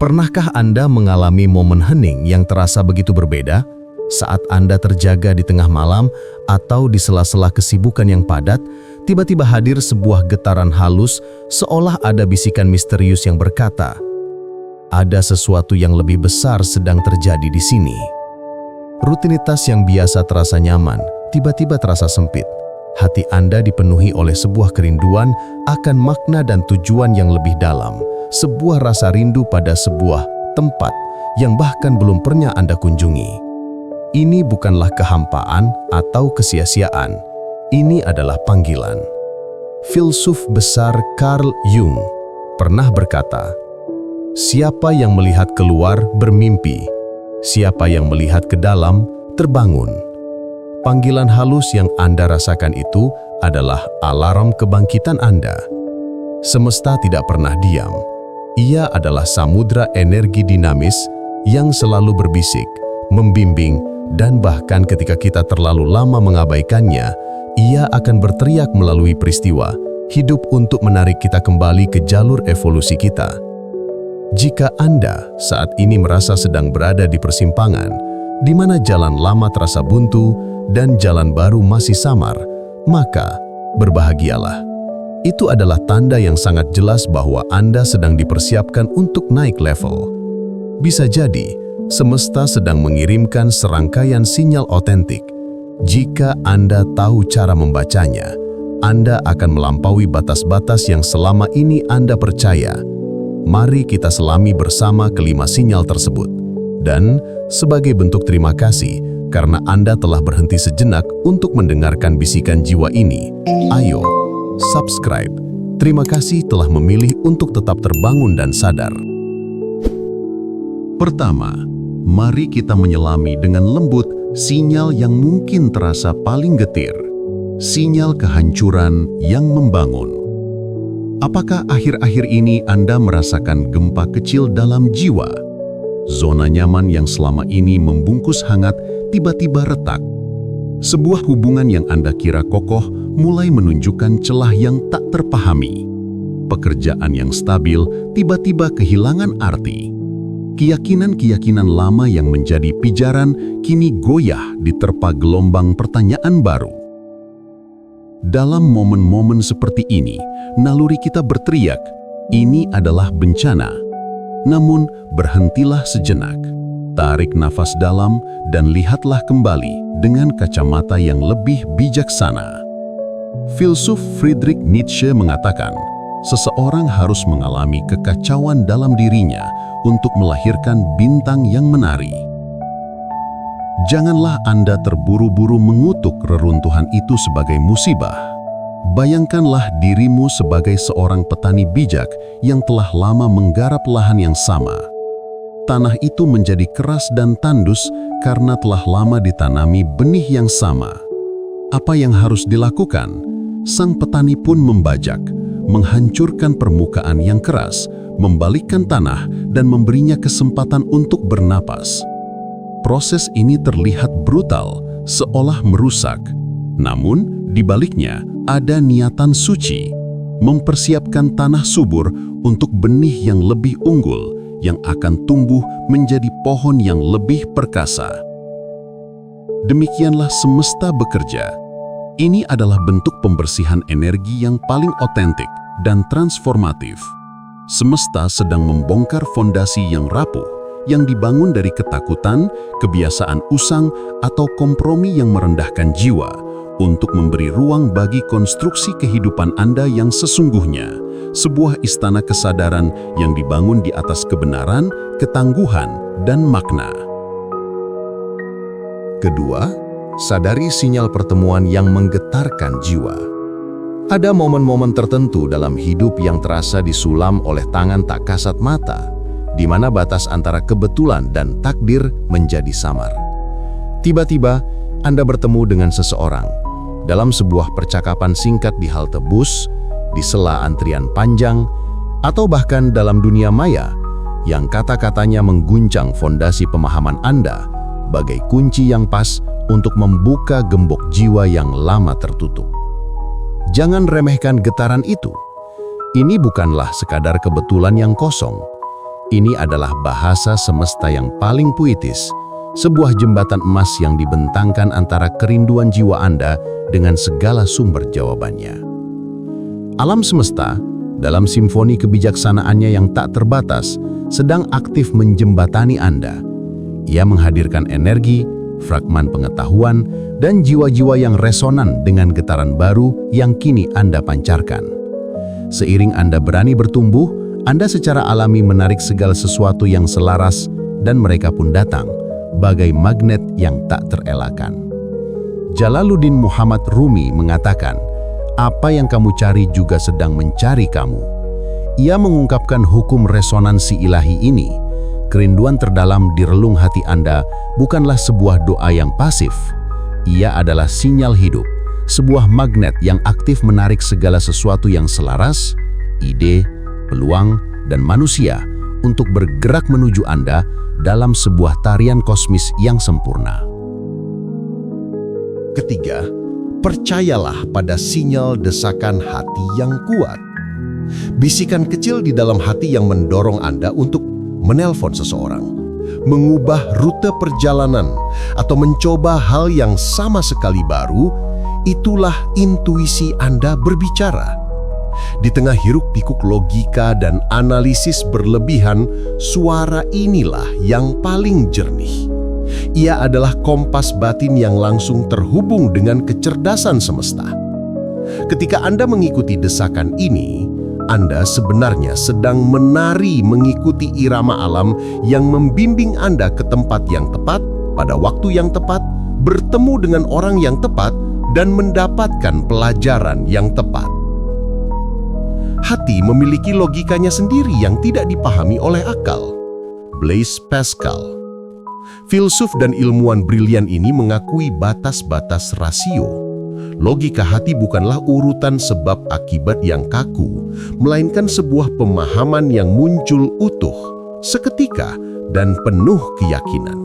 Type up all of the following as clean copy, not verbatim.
Pernahkah Anda mengalami momen hening yang terasa begitu berbeda saat Anda terjaga di tengah malam atau di sela-sela kesibukan yang padat, tiba-tiba hadir sebuah getaran halus seolah ada bisikan misterius yang berkata, "Ada sesuatu yang lebih besar sedang terjadi di sini." Rutinitas yang biasa terasa nyaman, tiba-tiba terasa sempit. Hati Anda dipenuhi oleh sebuah kerinduan akan makna dan tujuan yang lebih dalam. Sebuah rasa rindu pada sebuah tempat yang bahkan belum pernah Anda kunjungi. Ini bukanlah kehampaan atau kesia-siaan. Ini adalah panggilan. Filsuf besar Carl Jung pernah berkata, "Siapa yang melihat keluar bermimpi, siapa yang melihat ke dalam terbangun." Panggilan halus yang Anda rasakan itu adalah alarm kebangkitan Anda. Semesta tidak pernah diam. Ia adalah samudra energi dinamis yang selalu berbisik, membimbing, dan bahkan ketika kita terlalu lama mengabaikannya, ia akan berteriak melalui peristiwa hidup untuk menarik kita kembali ke jalur evolusi kita. Jika Anda saat ini merasa sedang berada di persimpangan, di mana jalan lama terasa buntu dan jalan baru masih samar, maka berbahagialah. Itu adalah tanda yang sangat jelas bahwa Anda sedang dipersiapkan untuk naik level. Bisa jadi, semesta sedang mengirimkan serangkaian sinyal otentik. Jika Anda tahu cara membacanya, Anda akan melampaui batas-batas yang selama ini Anda percaya. Mari kita selami bersama kelima sinyal tersebut. Dan sebagai bentuk terima kasih karena Anda telah berhenti sejenak untuk mendengarkan bisikan jiwa ini, ayo subscribe. Terima kasih telah memilih untuk tetap terbangun dan sadar. Pertama, mari kita menyelami dengan lembut sinyal yang mungkin terasa paling getir. Sinyal kehancuran yang membangun. Apakah akhir-akhir ini Anda merasakan gempa kecil dalam jiwa? Zona nyaman yang selama ini membungkus hangat tiba-tiba retak. Sebuah hubungan yang Anda kira kokoh mulai menunjukkan celah yang tak terpahami. Pekerjaan yang stabil tiba-tiba kehilangan arti. Keyakinan-keyakinan lama yang menjadi pijaran kini goyah diterpa gelombang pertanyaan baru. Dalam momen-momen seperti ini, naluri kita berteriak, ini adalah bencana. Namun, berhentilah sejenak. Tarik nafas dalam dan lihatlah kembali dengan kacamata yang lebih bijaksana. Filsuf Friedrich Nietzsche mengatakan, seseorang harus mengalami kekacauan dalam dirinya untuk melahirkan bintang yang menari. Janganlah Anda terburu-buru mengutuk reruntuhan itu sebagai musibah. Bayangkanlah dirimu sebagai seorang petani bijak yang telah lama menggarap lahan yang sama. Tanah itu menjadi keras dan tandus karena telah lama ditanami benih yang sama. Apa yang harus dilakukan? Sang petani pun membajak, menghancurkan permukaan yang keras, membalikkan tanah, dan memberinya kesempatan untuk bernapas. Proses ini terlihat brutal, seolah merusak. Namun, di baliknya ada niatan suci, mempersiapkan tanah subur untuk benih yang lebih unggul, yang akan tumbuh menjadi pohon yang lebih perkasa. Demikianlah semesta bekerja. Ini adalah bentuk pembersihan energi yang paling otentik dan transformatif. Semesta sedang membongkar fondasi yang rapuh, yang dibangun dari ketakutan, kebiasaan usang, atau kompromi yang merendahkan jiwa, untuk memberi ruang bagi konstruksi kehidupan Anda yang sesungguhnya. Sebuah istana kesadaran yang dibangun di atas kebenaran, ketangguhan, dan makna. Kedua, sadari sinyal pertemuan yang menggetarkan jiwa. Ada momen-momen tertentu dalam hidup yang terasa disulam oleh tangan tak kasat mata, di mana batas antara kebetulan dan takdir menjadi samar. Tiba-tiba, Anda bertemu dengan seseorang dalam sebuah percakapan singkat di halte bus, di sela antrian panjang, atau bahkan dalam dunia maya yang kata-katanya mengguncang fondasi pemahaman Anda bagai kunci yang pas untuk membuka gembok jiwa yang lama tertutup. Jangan remehkan getaran itu. Ini bukanlah sekadar kebetulan yang kosong. Ini adalah bahasa semesta yang paling puitis, sebuah jembatan emas yang dibentangkan antara kerinduan jiwa Anda dengan segala sumber jawabannya. Alam semesta, dalam simfoni kebijaksanaannya yang tak terbatas, sedang aktif menjembatani Anda. Ia menghadirkan energi, fragmen pengetahuan, dan jiwa-jiwa yang resonan dengan getaran baru yang kini Anda pancarkan. Seiring Anda berani bertumbuh, Anda secara alami menarik segala sesuatu yang selaras, dan mereka pun datang, bagai magnet yang tak terelakkan. Jalaluddin Muhammad Rumi mengatakan, apa yang kamu cari juga sedang mencari kamu. Ia mengungkapkan hukum resonansi ilahi ini. Kerinduan terdalam di relung hati Anda bukanlah sebuah doa yang pasif. Ia adalah sinyal hidup, sebuah magnet yang aktif menarik segala sesuatu yang selaras, ide, peluang, dan manusia untuk bergerak menuju Anda dalam sebuah tarian kosmis yang sempurna. Ketiga, percayalah pada sinyal desakan hati yang kuat. Bisikan kecil di dalam hati yang mendorong Anda untuk menelpon seseorang, mengubah rute perjalanan, atau mencoba hal yang sama sekali baru, itulah intuisi Anda berbicara. Di tengah hiruk-pikuk logika dan analisis berlebihan, suara inilah yang paling jernih. Ia adalah kompas batin yang langsung terhubung dengan kecerdasan semesta. Ketika Anda mengikuti desakan ini, Anda sebenarnya sedang menari mengikuti irama alam yang membimbing Anda ke tempat yang tepat, pada waktu yang tepat, bertemu dengan orang yang tepat, dan mendapatkan pelajaran yang tepat. Hati memiliki logikanya sendiri yang tidak dipahami oleh akal. Blaise Pascal. Filsuf dan ilmuwan brilian ini mengakui batas-batas rasio. Logika hati bukanlah urutan sebab akibat yang kaku, melainkan sebuah pemahaman yang muncul utuh, seketika, dan penuh keyakinan.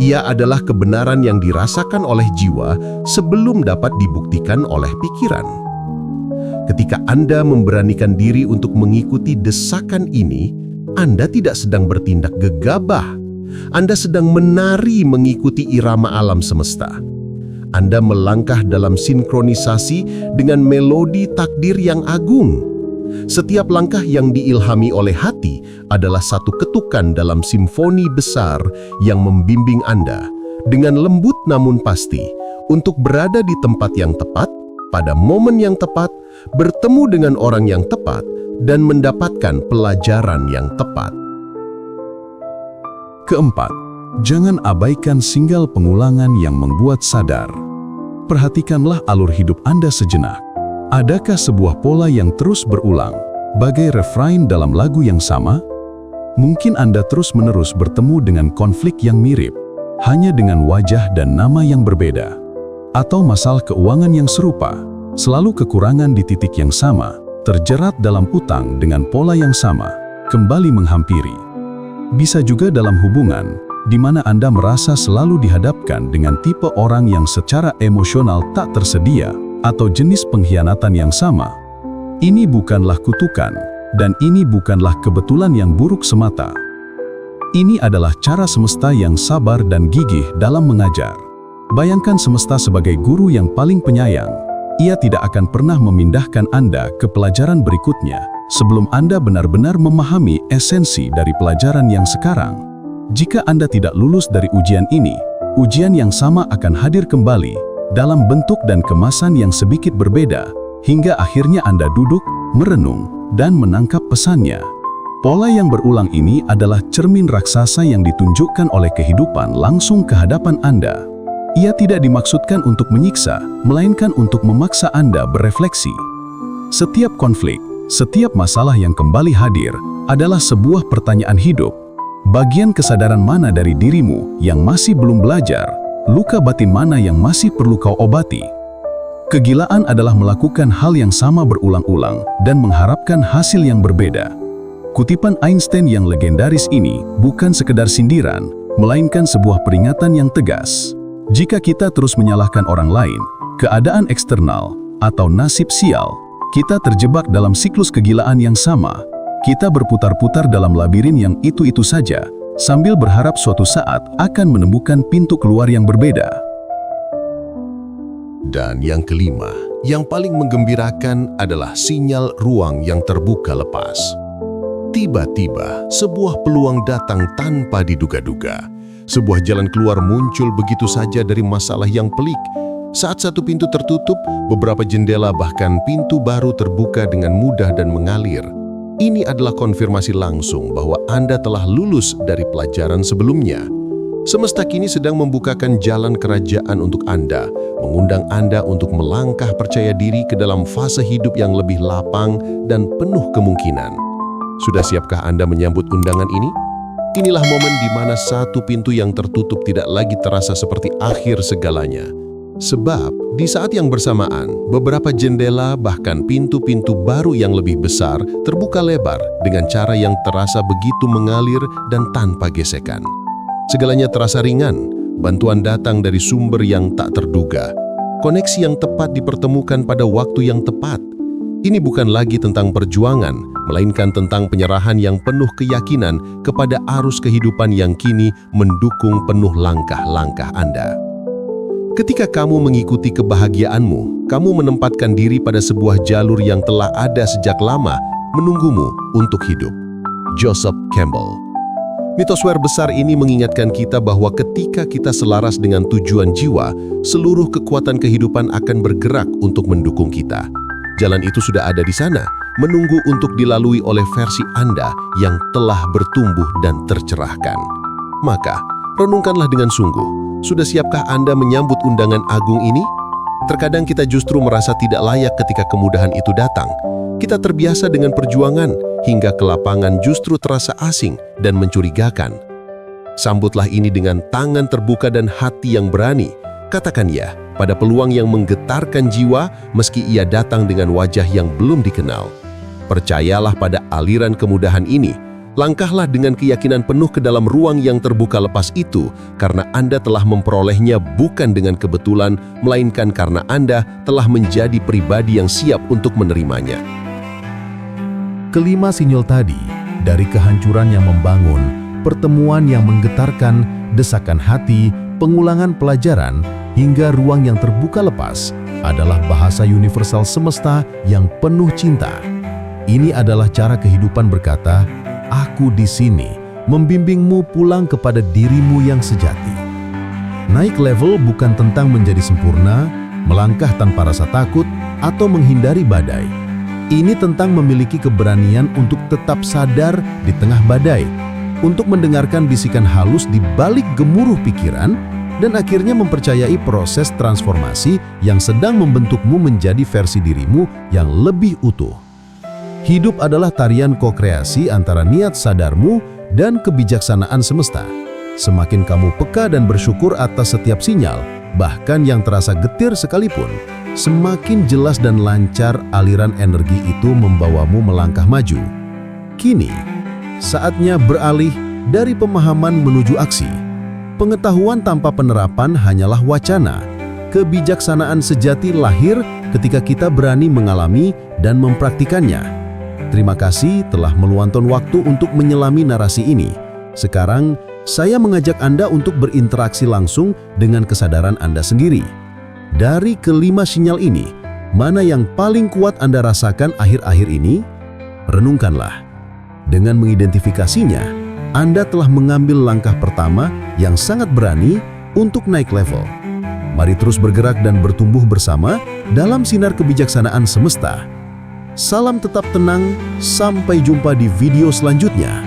Ia adalah kebenaran yang dirasakan oleh jiwa sebelum dapat dibuktikan oleh pikiran. Ketika Anda memberanikan diri untuk mengikuti desakan ini, Anda tidak sedang bertindak gegabah. Anda sedang menari mengikuti irama alam semesta. Anda melangkah dalam sinkronisasi dengan melodi takdir yang agung. Setiap langkah yang diilhami oleh hati adalah satu ketukan dalam simfoni besar yang membimbing Anda dengan lembut namun pasti untuk berada di tempat yang tepat, pada momen yang tepat, bertemu dengan orang yang tepat, dan mendapatkan pelajaran yang tepat. Keempat, jangan abaikan singgah pengulangan yang membuat sadar. Perhatikanlah alur hidup Anda sejenak. Adakah sebuah pola yang terus berulang, bagai refrain dalam lagu yang sama? Mungkin Anda terus-menerus bertemu dengan konflik yang mirip, hanya dengan wajah dan nama yang berbeda. Atau masalah keuangan yang serupa, selalu kekurangan di titik yang sama, terjerat dalam utang dengan pola yang sama, kembali menghampiri. Bisa juga dalam hubungan, di mana Anda merasa selalu dihadapkan dengan tipe orang yang secara emosional tak tersedia, atau jenis pengkhianatan yang sama. Ini bukanlah kutukan, dan ini bukanlah kebetulan yang buruk semata. Ini adalah cara semesta yang sabar dan gigih dalam mengajar. Bayangkan semesta sebagai guru yang paling penyayang. Ia tidak akan pernah memindahkan Anda ke pelajaran berikutnya sebelum Anda benar-benar memahami esensi dari pelajaran yang sekarang. Jika Anda tidak lulus dari ujian ini, ujian yang sama akan hadir kembali dalam bentuk dan kemasan yang sedikit berbeda, hingga akhirnya Anda duduk, merenung, dan menangkap pesannya. Pola yang berulang ini adalah cermin raksasa yang ditunjukkan oleh kehidupan langsung ke hadapan Anda. Ia tidak dimaksudkan untuk menyiksa, melainkan untuk memaksa Anda berefleksi. Setiap konflik, setiap masalah yang kembali hadir adalah sebuah pertanyaan hidup. Bagian kesadaran mana dari dirimu yang masih belum belajar? Luka batin mana yang masih perlu kau obati? Kegilaan adalah melakukan hal yang sama berulang-ulang dan mengharapkan hasil yang berbeda. Kutipan Einstein yang legendaris ini bukan sekedar sindiran, melainkan sebuah peringatan yang tegas. Jika kita terus menyalahkan orang lain, keadaan eksternal, atau nasib sial, kita terjebak dalam siklus kegilaan yang sama. Kita berputar-putar dalam labirin yang itu-itu saja, sambil berharap suatu saat akan menemukan pintu keluar yang berbeda. Dan yang kelima, yang paling menggembirakan adalah sinyal ruang yang terbuka lepas. Tiba-tiba, sebuah peluang datang tanpa diduga-duga. Sebuah jalan keluar muncul begitu saja dari masalah yang pelik. Saat satu pintu tertutup, beberapa jendela bahkan pintu baru terbuka dengan mudah dan mengalir. Ini adalah konfirmasi langsung bahwa Anda telah lulus dari pelajaran sebelumnya. Semesta kini sedang membukakan jalan kerajaan untuk Anda, mengundang Anda untuk melangkah percaya diri ke dalam fase hidup yang lebih lapang dan penuh kemungkinan. Sudah siapkah Anda menyambut undangan ini? Inilah momen di mana satu pintu yang tertutup tidak lagi terasa seperti akhir segalanya. Sebab, di saat yang bersamaan, beberapa jendela bahkan pintu-pintu baru yang lebih besar terbuka lebar dengan cara yang terasa begitu mengalir dan tanpa gesekan. Segalanya terasa ringan, bantuan datang dari sumber yang tak terduga. Koneksi yang tepat dipertemukan pada waktu yang tepat. Ini bukan lagi tentang perjuangan, melainkan tentang penyerahan yang penuh keyakinan kepada arus kehidupan yang kini mendukung penuh langkah-langkah Anda. Ketika kamu mengikuti kebahagiaanmu, kamu menempatkan diri pada sebuah jalur yang telah ada sejak lama, menunggumu untuk hidup. Joseph Campbell. Mitosfer besar ini mengingatkan kita bahwa ketika kita selaras dengan tujuan jiwa, seluruh kekuatan kehidupan akan bergerak untuk mendukung kita. Jalan itu sudah ada di sana, menunggu untuk dilalui oleh versi Anda yang telah bertumbuh dan tercerahkan. Maka, renungkanlah dengan sungguh. Sudah siapkah Anda menyambut undangan agung ini? Terkadang kita justru merasa tidak layak ketika kemudahan itu datang. Kita terbiasa dengan perjuangan, hingga kelapangan justru terasa asing dan mencurigakan. Sambutlah ini dengan tangan terbuka dan hati yang berani. Katakan ya pada peluang yang menggetarkan jiwa meski ia datang dengan wajah yang belum dikenal. Percayalah pada aliran kemudahan ini. Langkahlah dengan keyakinan penuh ke dalam ruang yang terbuka lepas itu, karena Anda telah memperolehnya bukan dengan kebetulan, melainkan karena Anda telah menjadi pribadi yang siap untuk menerimanya. Kelima sinyal tadi, dari kehancuran yang membangun, pertemuan yang menggetarkan, desakan hati, pengulangan pelajaran, hingga ruang yang terbuka lepas, adalah bahasa universal semesta yang penuh cinta. Ini adalah cara kehidupan berkata, "Aku di sini, membimbingmu pulang kepada dirimu yang sejati." Naik level bukan tentang menjadi sempurna, melangkah tanpa rasa takut, atau menghindari badai. Ini tentang memiliki keberanian untuk tetap sadar di tengah badai, untuk mendengarkan bisikan halus di balik gemuruh pikiran, dan akhirnya mempercayai proses transformasi yang sedang membentukmu menjadi versi dirimu yang lebih utuh. Hidup adalah tarian ko-kreasi antara niat sadarmu dan kebijaksanaan semesta. Semakin kamu peka dan bersyukur atas setiap sinyal, bahkan yang terasa getir sekalipun, semakin jelas dan lancar aliran energi itu membawamu melangkah maju. Kini, saatnya beralih dari pemahaman menuju aksi. Pengetahuan tanpa penerapan hanyalah wacana. Kebijaksanaan sejati lahir ketika kita berani mengalami dan mempraktikannya. Terima kasih telah meluangkan waktu untuk menyelami narasi ini. Sekarang, saya mengajak Anda untuk berinteraksi langsung dengan kesadaran Anda sendiri. Dari kelima sinyal ini, mana yang paling kuat Anda rasakan akhir-akhir ini? Renungkanlah. Dengan mengidentifikasinya, Anda telah mengambil langkah pertama yang sangat berani untuk naik level. Mari terus bergerak dan bertumbuh bersama dalam sinar kebijaksanaan semesta. Salam tetap tenang, sampai jumpa di video selanjutnya.